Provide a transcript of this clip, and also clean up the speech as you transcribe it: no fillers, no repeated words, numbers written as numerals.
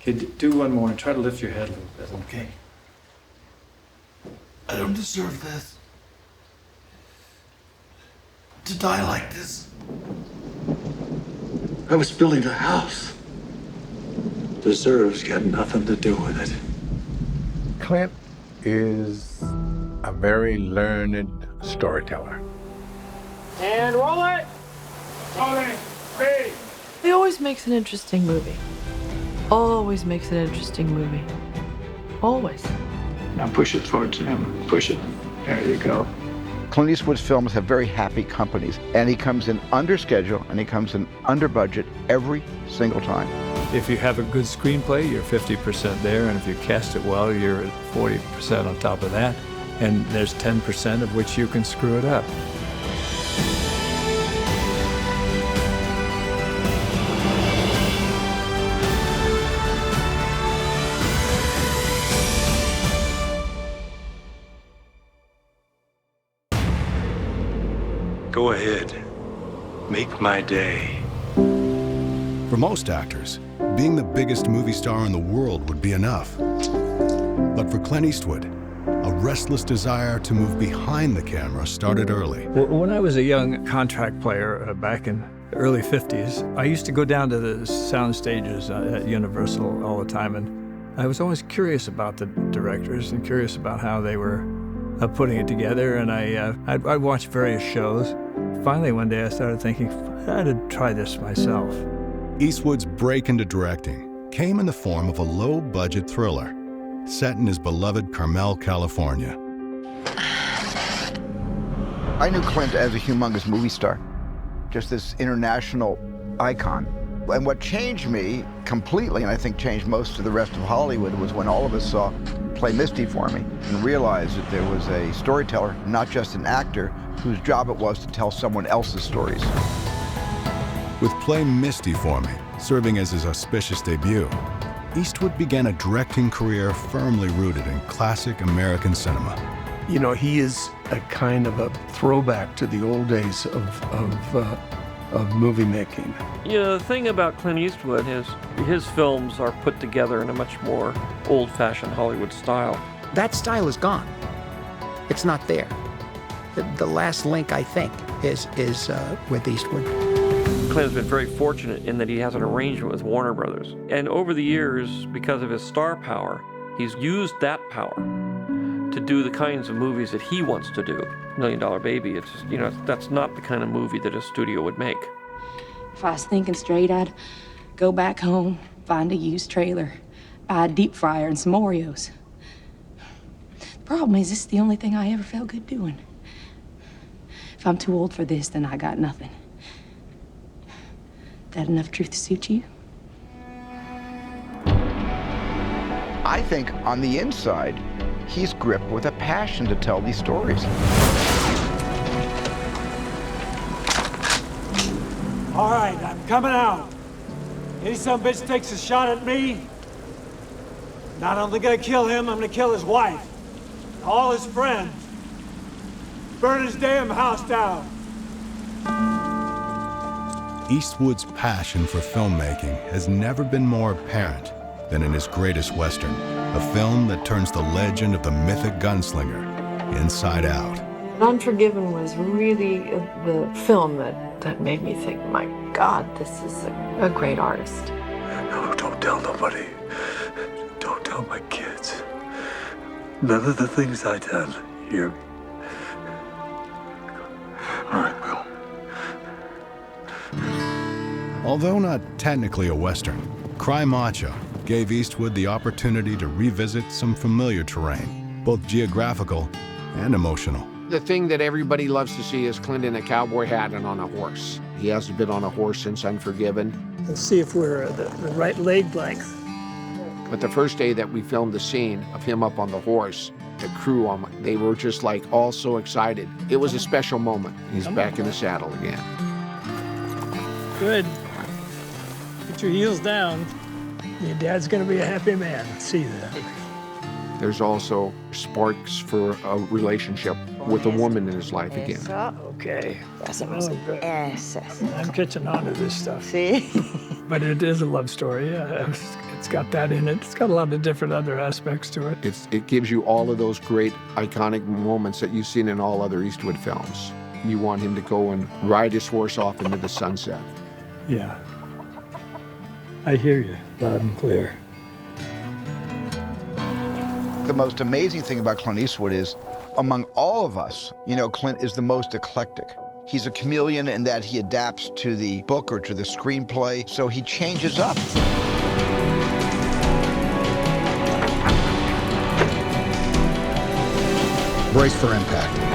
Okay, do one more and try to lift your head a little bit. Okay. I don't deserve this. To die like this. I was building a house. Deserves got nothing to do with it. Clint is a very learned storyteller. And roll it! Rolling, three. He always makes an interesting movie. Always makes an interesting movie. Always. Now push it towards him. Push it. There you go. Clint Eastwood's films have very happy companies, and he comes in under schedule and he comes in under budget every single time. If you have a good screenplay, you're 50% there, and if you cast it well, you're at 40% on top of that, and there's 10% of which you can screw it up. Go ahead. Make my day. For most actors, being the biggest movie star in the world would be enough. But for Clint Eastwood, a restless desire to move behind the camera started early. When I was a young contract player back in the early 50s, I used to go down to the sound stages at Universal all the time, and I was always curious about the directors and curious about how they were putting it together, and I'd watch various shows. Finally, one day I started thinking, I had to try this myself. Eastwood's break into directing came in the form of a low-budget thriller set in his beloved Carmel, California. I knew Clint as a humongous movie star, just this international icon. And what changed me completely, and I think changed most of the rest of Hollywood, was when all of us saw Play Misty for me and realized that there was a storyteller, not just an actor, whose job it was to tell someone else's stories. With Play Misty for Me serving as his auspicious debut, Eastwood began a directing career firmly rooted in classic American cinema. You know, he is a kind of a throwback to the old days of movie making. You know, the thing about Clint Eastwood is his films are put together in a much more old-fashioned Hollywood style. That style is gone. It's not there. The last link, I think, is with Eastwood. Clint has been very fortunate in that he has an arrangement with Warner Brothers. And over the years, because of his star power, he's used that power to do the kinds of movies that he wants to do. $1 Million Baby, it's, you know, that's not the kind of movie that a studio would make. If I was thinking straight, I'd go back home, find a used trailer, buy a deep fryer and some Oreos. The problem is, this is the only thing I ever felt good doing. If I'm too old for this, then I got nothing. That enough truth to suit you? I think on the inside, he's gripped with a passion to tell these stories. All right, I'm coming out. Any some bitch takes a shot at me, not only gonna kill him, I'm gonna kill his wife, all his friends. Burn his damn house down. Eastwood's passion for filmmaking has never been more apparent than in his greatest Western, a film that turns the legend of the mythic gunslinger inside out. Unforgiven was really the film that made me think, my God, this is a great artist. No, don't tell nobody. Don't tell my kids. None of the things I done. Hear me? All right, Will. Although not technically a Western, Cry Macho gave Eastwood the opportunity to revisit some familiar terrain, both geographical and emotional. The thing that everybody loves to see is Clint in a cowboy hat and on a horse. He hasn't been on a horse since Unforgiven. Let's see if we're the right leg length. But the first day that we filmed the scene of him up on the horse, the crew, they were just like all so excited. It was a special moment. He's back in the saddle again. Good. Get your heels down. Your dad's gonna be a happy man. See that. There's also sparks for a relationship with a woman in his life again. Okay. Really good. I'm catching on to this stuff. See? But it is a love story. Yeah. It's got that in it. It's got a lot of different other aspects to it. It gives you all of those great iconic moments that you've seen in all other Eastwood films. You want him to go and ride his horse off into the sunset. Yeah. I hear you loud and clear. The most amazing thing about Clint Eastwood is, among all of us, Clint is the most eclectic. He's a chameleon in that he adapts to the book or to the screenplay, so he changes up. Brace for impact.